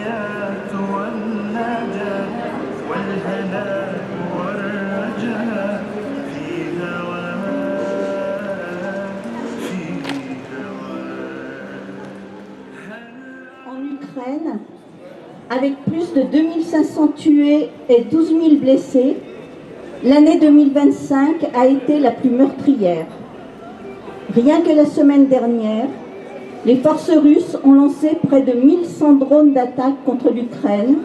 الحياة والنجاة والهناء والرجاء فيها وما فيها En Ukraine, avec plus de 2500 tués et 12 000 blessés, l'année 2025 a été la plus meurtrière. Rien que la semaine dernière, les forces russes ont lancé près de 1100 drones d'attaque contre l'Ukraine,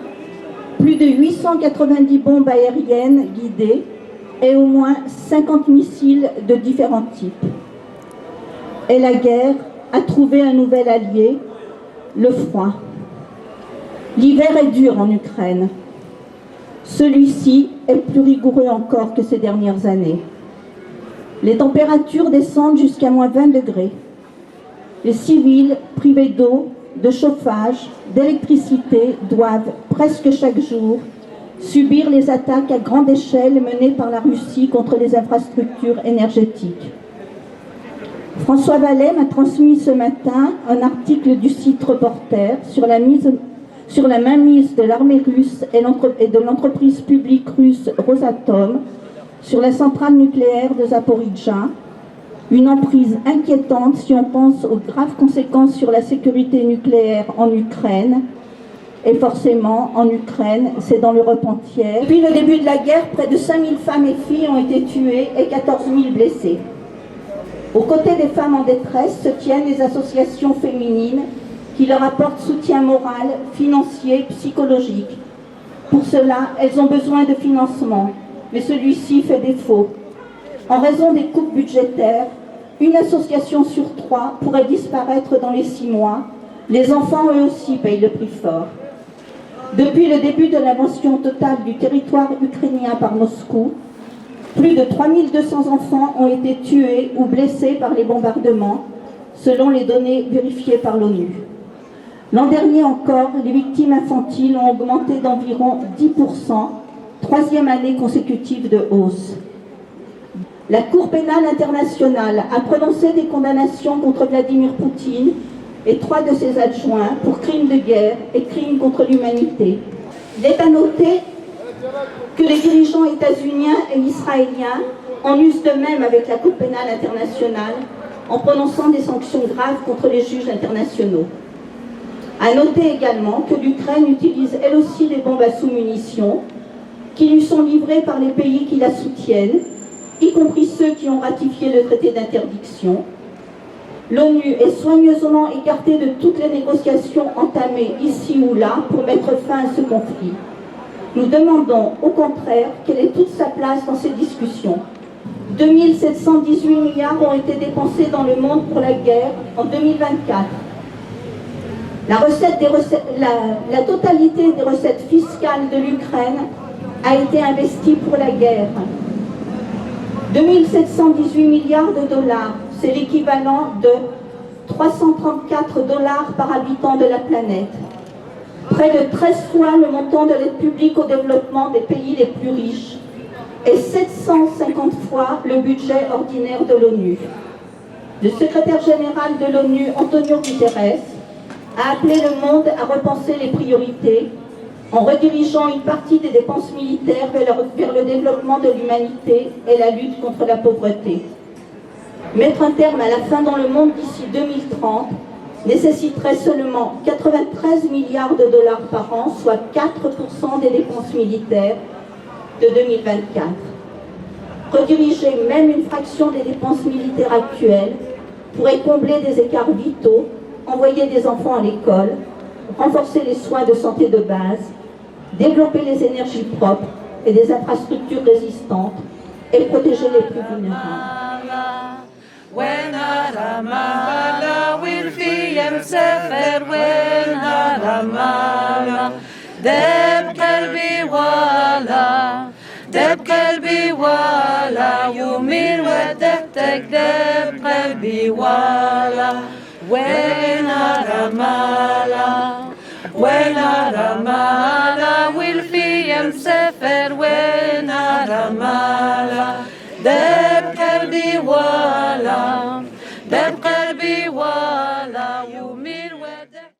plus de 890 bombes aériennes guidées et au moins 50 missiles de différents types. Et la guerre a trouvé un nouvel allié, le froid. L'hiver est dur en Ukraine. Celui-ci est plus rigoureux encore que ces dernières années. Les températures descendent jusqu'à moins 20 degrés. Les civils, privés d'eau, de chauffage, d'électricité, doivent, presque chaque jour, subir les attaques à grande échelle menées par la Russie contre les infrastructures énergétiques. François Vallet m'a transmis ce matin un article du site Reporter sur la mainmise de l'armée russe et de l'entreprise publique russe Rosatom sur la centrale nucléaire de Zaporijia, une emprise inquiétante si on pense aux graves conséquences sur la sécurité nucléaire en Ukraine. Et forcément, en Ukraine, c'est dans l'Europe entière. Depuis le début de la guerre, près de 5000 femmes et filles ont été tuées et 14 000 blessées. Aux côtés des femmes en détresse se tiennent les associations féminines qui leur apportent soutien moral, financier, psychologique. Pour cela, elles ont besoin de financement, mais celui-ci fait défaut. En raison des coupes budgétaires, une association sur 3 pourrait disparaître dans les 6 mois. Les enfants, eux aussi, payent le prix fort. Depuis le début de l'invasion totale du territoire ukrainien par Moscou, plus de 3200 enfants ont été tués ou blessés par les bombardements, selon les données vérifiées par l'ONU. L'an dernier encore, les victimes infantiles ont augmenté d'environ 10%, troisième année consécutive de hausse. La Cour pénale internationale a prononcé des condamnations contre Vladimir Poutine et 3 de ses adjoints pour crimes de guerre et crimes contre l'humanité. Il est à noter que les dirigeants états-uniens et israéliens en usent de même avec la Cour pénale internationale en prononçant des sanctions graves contre les juges internationaux. À noter également que l'Ukraine utilise elle aussi des bombes à sous-munitions qui lui sont livrées par les pays qui la soutiennent, y compris ceux qui ont ratifié le traité d'interdiction. L'ONU est soigneusement écartée de toutes les négociations entamées ici ou là pour mettre fin à ce conflit. Nous demandons au contraire quelle est toute sa place dans ces discussions. 2 718 milliards ont été dépensés dans le monde pour la guerre en 2024. La totalité des recettes fiscales de l'Ukraine a été investie pour la guerre. 2 718 milliards de dollars, c'est l'équivalent de 334 $ par habitant de la planète. Près de 13 fois le montant de l'aide publique au développement des pays les plus riches et 750 fois le budget ordinaire de l'ONU. Le secrétaire général de l'ONU, Antonio Guterres, a appelé le monde à repenser les priorités en redirigeant une partie des dépenses militaires vers le développement de l'humanité et la lutte contre la pauvreté. Mettre un terme à la faim dans le monde d'ici 2030 nécessiterait seulement 93 milliards de dollars par an, soit 4% des dépenses militaires de 2024. Rediriger même une fraction des dépenses militaires actuelles pourrait combler des écarts vitaux, envoyer des enfants à l'école, renforcer les soins de santé de base, développer les énergies propres et des infrastructures résistantes et protéger les plus vulnérables. دب قلبي ولا يومين ودهتك دب قلبي ولا وين رمالا والفي مسافر وين رمالا دب قلبي ولا يومين ودهتك